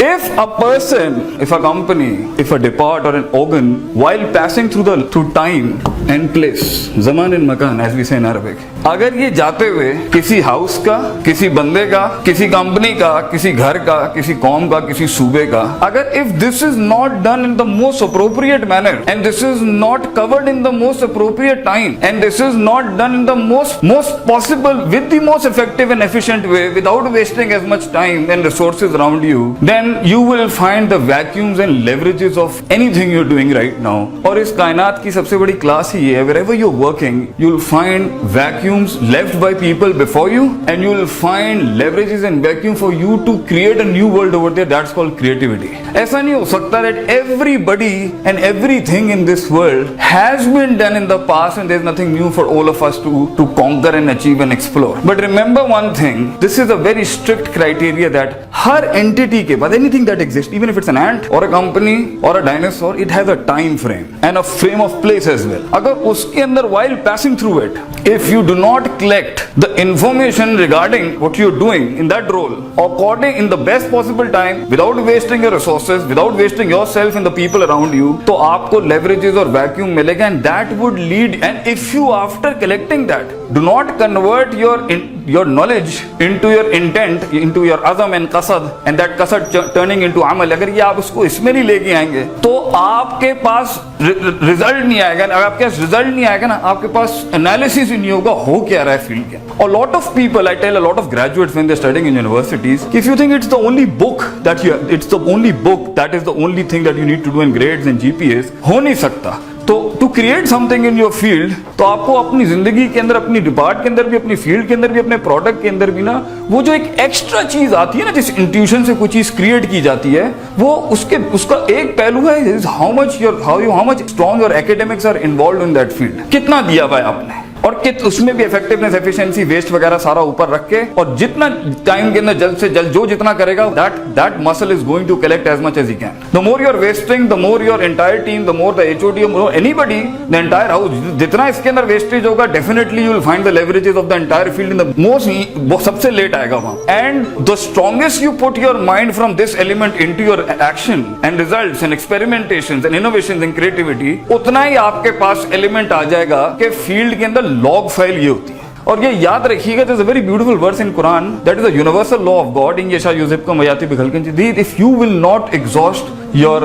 If a person, if a company, if a depart or an organ, while passing through time and place, zaman and makan, as we say in Arabic, अगर ये जाते हुए किसी house का, किसी बंदे का, किसी कंपनी का, किसी घर का, किसी कौम का, किसी सूबे का, अगर if this is not done in the most appropriate manner and this is not covered in the most appropriate time and this is not done in the most possible with the most effective and efficient way without wasting as much time and resources around you, then you will find the vacuums and leverages of anything you're doing right now. और इस कायनात की सबसे बड़ी class ही है, wherever you're working, you'll find vacuums left by people before you and you'll find leverages and vacuum for you to create a new world over there. That's called creativity. ऐसा नहीं हो सकता that everybody and everything in this world has been done in the past and there's nothing new for all of us to conquer and achieve and explore. But remember one thing, this is a very strict criteria that her entity के बाद anything that exists, even if it's an ant or a company or a dinosaur, it has a time frame and a frame of place as well. अगर उसके अंदर while passing through it, if you do not collect the information regarding what you're doing in that role according in the best possible time without wasting your resources, without wasting yourself and the people around you, तो आपको leverages और vacuum मिलेगा and that would lead, and if you after collecting that do not convert your knowledge into your intent, into your azam and qasad, and that qasad turning into amal, अगर ये आप उसको इसमें नहीं लेके आएंगे तो आपके पास रिजल्ट नहीं आएगा. अगर आपके पास रिजल्ट नहीं आएगा ना, आपके पास एनालिसिस ही नहीं होगा हो क्या रहा है फील्ड के. A lot of people, I tell a lot of graduates when they're studying in universities, if you think it's the only book it's the only book that is the only thing that you need to do in grades and GPAs, हो नहीं सकता. तो to create something in your field, तो आपको अपनी जिंदगी के अंदर, अपनी डिपार्ट के अंदर भी, अपनी फील्ड के अंदर भी, अपने प्रोडक्ट के अंदर भी ना, वो जो एक एक्स्ट्रा चीज आती है ना, जिस इंट्यूशन से कोई चीज क्रिएट की जाती है, वो उसका एक पहलू है how much strong your academics are involve in that field. कितना दिया हुआ है आपने और उसमें भी इफेक्टिवनेस, एफिशिएंसी, वेस्ट वगैरह सारा ऊपर रख के, और जितना टाइम के अंदर जल्द से जल्द जो जितना करेगा, that muscle is going to collect as much as he can. The more you are wasting, the more your entire team, the more the HOD, anybody, the entire house, जितना इसके अंदर वेस्टेज होगा, definitely you will find the leverages of the entire field in the most, सबसे लेट आएगा वहां. And the strongest you put your mind from this element into your action and results and experimentations and innovations and creativity, उतना ही आपके पास element आ जाएगा कि field के अंदर लॉग फाइल ये होती है. और ये याद रखिएगा, there's a very beautiful verse in Quran that is a universal law of God, in yasha yuzibkum wa yati bi khalqin jadid. If you will not exhaust your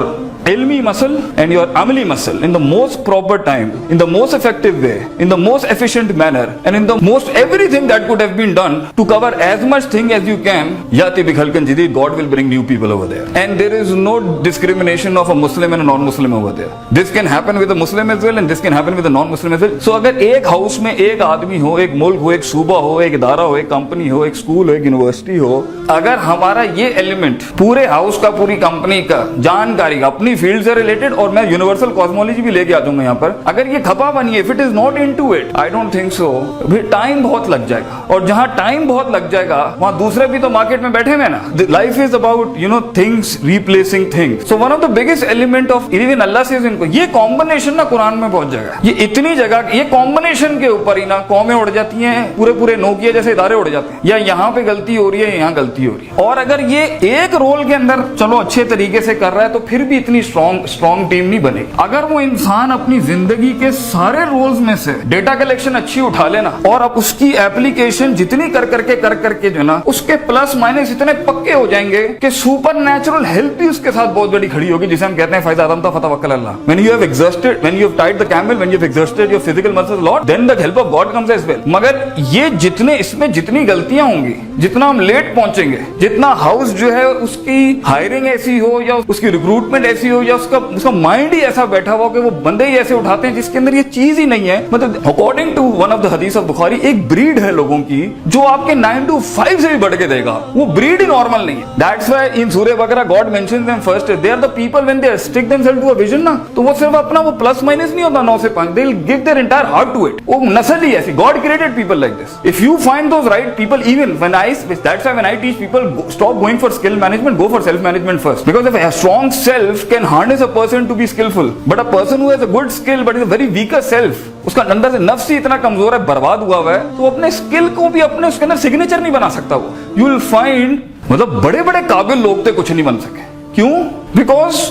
ilmi muscle and your amali muscle in the most proper time, in the most effective way, in the most efficient manner, and in the most everything that could have been done to cover as much thing as you can, yati bi khalqin jadid, God will bring new people over there. And there is no discrimination of a Muslim and a non-Muslim over there. This can happen with a Muslim as well and this can happen with a non-Muslim as well. So अगर एक house में एक आदमी हो, एक मुल्क हो, एक सूबा हो, एक इदारा हो, एक कंपनी हो, एक स्कूल हो, एक यूनिवर्सिटी हो, अगर हमारा ये एलिमेंट पूरे हाउस का, पूरी कंपनी का, जानकारी का, अपनी फील्ड से रिलेटेड, और मैं यूनिवर्सल कॉस्मोलॉजी भी लेके आ जाऊंगा यहाँ पर, अगर ये खपा बनी है, if it is not into it, I don't think so, फिर टाइम बहुत लग जाएगा. और जहां टाइम बहुत लग जाएगा वहां दूसरे भी तो मार्केट में बैठे हुए ना. Life is about things replacing things. So one of the biggest element of even Allah से इनको ये कॉम्बिनेशन ना कुरान में पहुंच जाएगा. ये इतनी जगह ये कॉम्बिनेशन के ऊपर ही ना कौमें उड़ जाती हैं, पूरे नोकिया जैसे इदारे उड़ जाते हैं, या यहाँ पे गलती हो रही है, यहाँ गलती हो रही है. और अगर ये एक रोल के अंदर चलो अच्छे तरीके से कर रहा है तो फिर भी इतनी स्ट्रॉन्ग टीम नहीं बनेगी. अगर वो इंसान अपनी जिंदगी के सारे रोल्स में से डेटा कलेक्शन अच्छी उठा लेना और अब उसकी एप्लीकेशन जितनी कर करके जो ना, उसके प्लस माइनस इतने पक्के हो जाएंगे कि सुपर नेचुरल हेल्प भी उसके साथ बहुत बड़ी खड़ी होगी, जिसे हम कहते हैं फायदा आदम था फतवक्कल अल्लाह. When you have exhausted, when you have tied the camel, when you have exhausted your physical muscles a lot, then the help of God comes as well. मगर ये जितने इसमें जितनी गलतियां होंगी, जितना हम लेट पहुंचेंगे, जितना हाउस जो है उसकी हायरिंग ऐसी हो या उसकी रिक्रूटमेंट ऐसी हो या उसका माइंड ही ऐसा बैठा हुआ कि वो बंदे ही ऐसे उठाते हैं जिसके अंदर ये चीज ही नहीं है. मतलब according to one of the Hadith of Bukhari, एक ब्रीड है लोगों की जो आपके 9 to 5 से भी बढ़ के देगा. वो ब्रीड ही नॉर्मल नहीं है. That's why in Surah Baqarah God mentions them first, they are the people when they stick themselves to a vision ना, तो वो सिर्फ अपना वो प्लस माइनस नहीं होता 9 से 5, they will give their entire heart to it. वो नस्ल ही ऐसी, God created people like this. If you find those right people, even when that's why when I teach people, stop going for skill management, go for self management first, because if a strong self can harness a person to be skillful, but a person who has a good skill but is a very weaker self, उसका अंदर से नफ्स ही इतना कमजोर है, बर्बाद हुआ हुआ है, तो अपने स्किल को भी अपने उसके अंदर सिग्नेचर नहीं बना सकता. वो यू विल फाइंड, मतलब बड़े बड़े काबिल लोग थे कुछ नहीं बन सके. क्यों? Because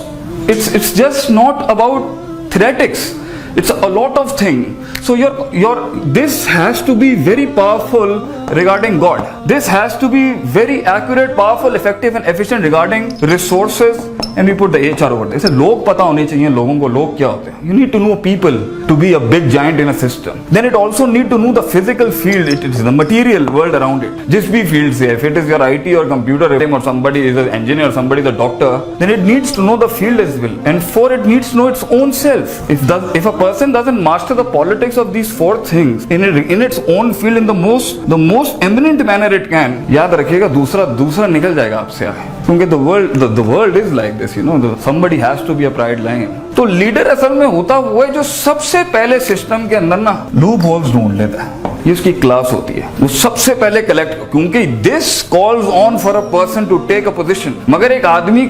it's just not about theoretics, it's a lot of thing. So this has to be very powerful regarding God. This has to be very accurate, powerful, effective and efficient regarding resources, and we put the HR over there. लोग पता होने चाहिए लोगों को लोग क्या होते हैं. You need to know people to be a big giant in a system. Then it also need to know the physical field, it is the material world around it. जिस भी field से, if it is your IT or computer or somebody is an engineer, somebody is a doctor, then it needs to know the field as well, and for it needs to know its own self. If a person doesn't master the politics of these four things in its own field in the most eminent manner it can, याद रखिएगा दूसरा निकल जाएगा आपसे आगे, क्योंकि the world is like this, somebody has to be a pride lion. तो leader असल में होता हुआ है जो सबसे पहले सिस्टम के अंदर ना लूप होल्स ढूंढ लेता है. ये उसकी क्लास होती है, वो सबसे पहले कलेक्ट, क्योंकि this calls on for a person to take a position. मगर एक आदमी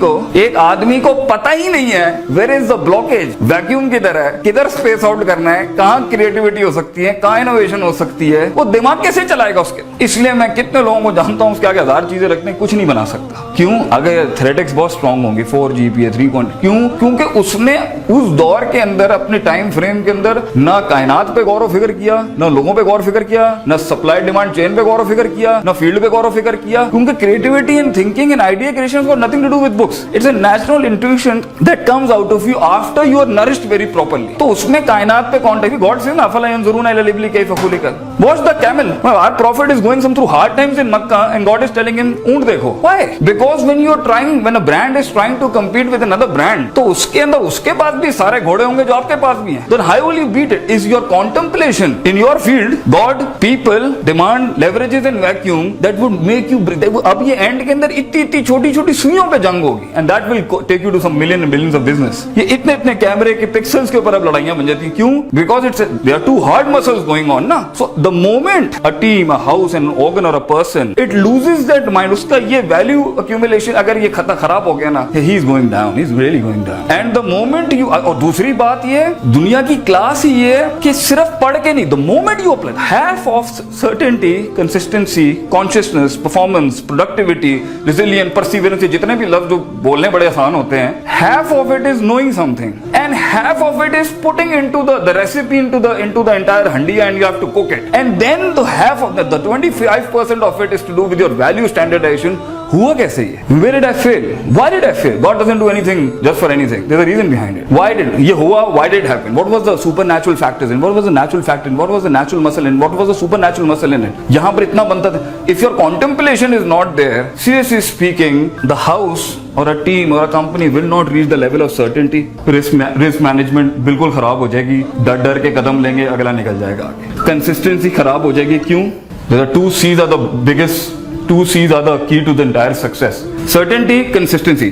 को पता ही नहीं है where is the blockage, vacuum किधर है, किधर स्पेस आउट करना है, कहाँ क्रिएटिविटी हो सकती है, कहाँ इनोवेशन हो सकती है, वो दिमाग कैसे चलाएगा उसके. इसलिए मैं कितने लोगों को जानता हूँ उसके आगे 1000 चीजें रखने कुछ नहीं बना सकता. क्यों? अगर थ्रेटिक्स बहुत स्ट्रांग होंगी, 4 GPA 3 क्यों? क्योंकि उसने उस दौर के अंदर अपने टाइम फ्रेम के अंदर ना कायनात पे गौर फिक्र किया, ना लोगों पे गौर फिक्र किया, ना सप्लाई डिमांड चेन पे गौर फिक्र किया, ना फील्ड पे गौर फिक्र किया. क्योंकि creativity and thinking and idea creation got nothing to do with books. It's a natural intuition that comes out of you after you are nourished very properly. तो उसमें कायनात पे कॉन्टेक्ट, गॉड से ना अफला यंजुरून इला लिबली कैफ खुलिकत, watch the camel, our prophet is going some through hard times in Mecca and God is telling him ऊंट देखो. Why? Because when a brand is trying to compete with another brand, तो उसके अंदर उसके पास भी सारे घोड़े होंगे जो आपके पास भी हैं. Then how will you beat it? Is your contemplation in your field, God, people, demand, leverages and vacuum that would make you breathe. अब ये एंड के अंदर इतनी छोटी सुइयों पे जंग होगी, and that will take you to some million and billions of business. ये इतने कैमरे के पिक्सल्स के ऊपर अब लड़ाइयां बन जाती हैं. क्यों? Because there are two hard muscles going on ना. So the moment a team, a house, an organ or a person, it loses that mind, उसका ये value accumulation अगर ये खराब हो गया ना, he is going down, he is really going down. And the moment you, और दूसरी बात ये, दुनिया की क्लास ही ये कि सिर्फ पढ़ के नहीं, the moment you apply half of certainty, consistency, consciousness, performance, productivity, resilience, perseverance, जितने भी लफ्ज जो बोलने बड़े आसान होते हैं, half of it is knowing something and half of it is putting into the recipe into the entire handiya and you have to cook it, and then the half of the 25% of it is to do with your value standardization. हुआ कैसे ये? Where did I fail? Why did I fail? God doesn't do anything just for anything. There's a reason behind it. Why did ये हुआ? Why did it happen? What was the supernatural factors in? What was the natural factor in? What was the natural muscle in? What was the supernatural muscle in it? यहाँ पर इतना बनता था. If your contemplation is not there, seriously speaking, the house or a team or a company will not reach the level of certainty. Risk management बिल्कुल खराब हो जाएगी. डर के कदम लेंगे, अगला निकल जाएगा आगे. Consistency खराब हो जाएगी. क्यों? There are 2 C's are the biggest. 2 C's are the key to the entire success. Certainty, consistency.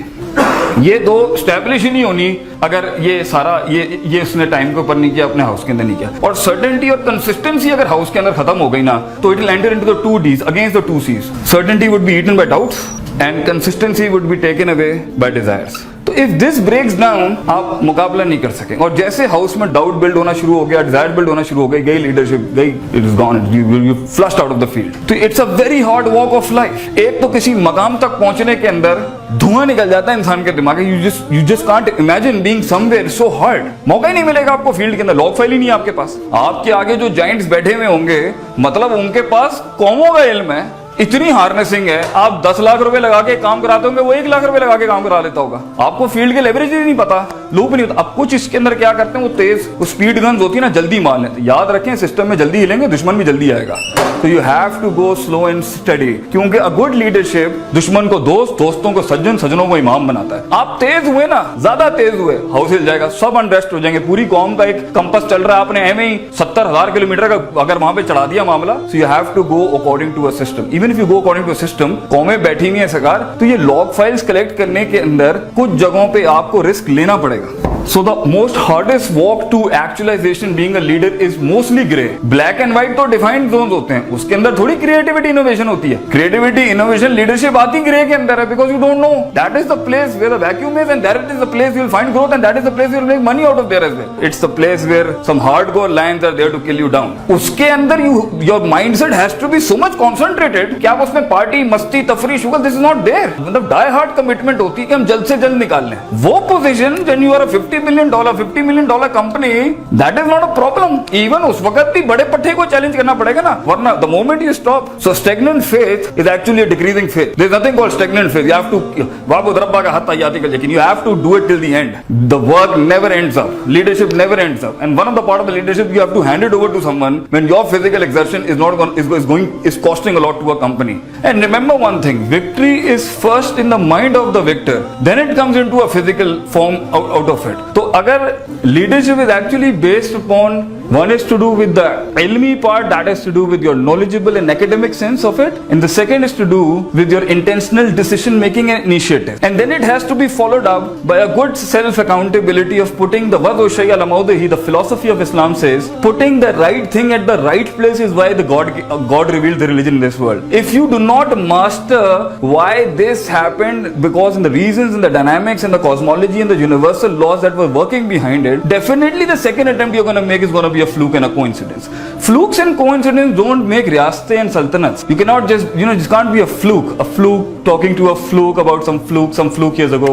ये दो स्टैब्लिश ही नहीं होनी अगर ये सारा ये उसने टाइम के ऊपर नहीं किया, अपने हाउस के अंदर नहीं किया. और सर्टेनिटी और कंसिस्टेंसी अगर हाउस के अंदर खत्म हो गई ना, तो it will enter into the 2 D's against the 2 C's. Certainty would be eaten by doubts and consistency would be taken away by desires. तो इफ दिस ब्रेक्स डाउन, आप मुकाबला नहीं कर सकेंगे. और जैसे हाउस में डाउट बिल्ड होना शुरू हो गया, डिजायर बिल्ड होना शुरू हो गई, गई लीडरशिप गई, it is gone, you flushed out of the field. तो it's a very hard walk of life. एक तो किसी मकाम तक पहुंचने के अंदर धुआं निकल जाता है इंसान के दिमाग. You just can't imagine being somewhere so hard. मौका ही नहीं मिलेगा आपको फील्ड के अंदर. लॉग फाइल ही नहीं है आपके पास. आपके आगे जो जाइंट्स बैठे हुए होंगे, मतलब उनके पास कौमों का इल्म है, इतनी हार्नेसिंग है. आप 10 लाख रुपए लगा के काम कराते होंगे, वो 1 लाख रुपए लगा के काम करा लेता होगा. आपको फील्ड के लेवरेज ही नहीं पता, लूप नहीं होता. अब कुछ इसके अंदर क्या करते हैं, वो तेज स्पीड गन्स होती है ना, जल्दी मार लेते. याद रखें, सिस्टम में जल्दी हिलेंगे, दुश्मन भी जल्दी आएगा. तो you have to go slow and study, क्योंकि अ गुड लीडरशिप दुश्मन को दोस्त, दोस्तों को सज्जन, सज्जनों को इमाम बनाता है. आप तेज हुए ना, ज्यादा तेज हुए, हाउस हिल जाएगा, सब अनरेस्ट हो जाएंगे. पूरी कौम का एक कंपस चल रहा है, आपने एम ही 70,000 किलोमीटर का अगर वहां पे चढ़ा दिया मामला. So you have to go according to a system. Even if you go according to a system, कौमें बैठी हुई है सरकार, तो ये लॉग फाइल्स कलेक्ट करने के अंदर कुछ जगहों पे आपको रिस्क लेना पड़ेगा. So the most hardest walk to actualization being a leader is mostly gray. Black and white तो defined zones होते हैं, उसके अंदर थोड़ी creativity innovation होती है. Creativity innovation leadership आती gray के अंदर है, because you don't know. That is the place where the vacuum is, and that is the place you will find growth, and that is the place you will make money out of there as well. It's the place where some hardcore lions are there to kill you down. उसके अंदर your mindset has to be so much concentrated कि आप उसमें party मस्ती तफरी sugar this is not there. मतलब die hard commitment होती है कि हम जल्द से जल्द निकाल लें. वो position when you are a $50 million company, that is not a problem. Even उस वक्त भी बड़े पट्टे को चैलेंज करना पड़ेगा ना, वरना the moment you stop. So stagnant faith is actually a decreasing faith. There is nothing called stagnant faith. You have to वाबो दरब्बा का हाथ याद कर, लेकिन you have to do it till the end. The work never ends up. Leadership never ends up. And one of the part of the leadership you have to hand it over to someone when your physical exertion is costing a lot to a company. And remember one thing, victory is first in the mind of the victor, then it comes into a physical form out of it. So agar leadership is actually based upon, one is to do with the ilmi part, that is to do with your knowledgeable and academic sense of it, and the second is to do with your intentional decision making and initiative. And then it has to be followed up by a good self accountability of putting the wadu shayya al-mawdihi. The philosophy of Islam says putting the right thing at the right place is why the God revealed the religion in this world. If you do not master why this happened, because in the reasons and the dynamics and the cosmology and the universal laws that were working behind it, definitely the second attempt you're going to make is going to be a fluke and a coincidence. Flukes and coincidence don't make riyaste and sultanats. You cannot just, just can't be a fluke talking to a fluke about some fluke years ago.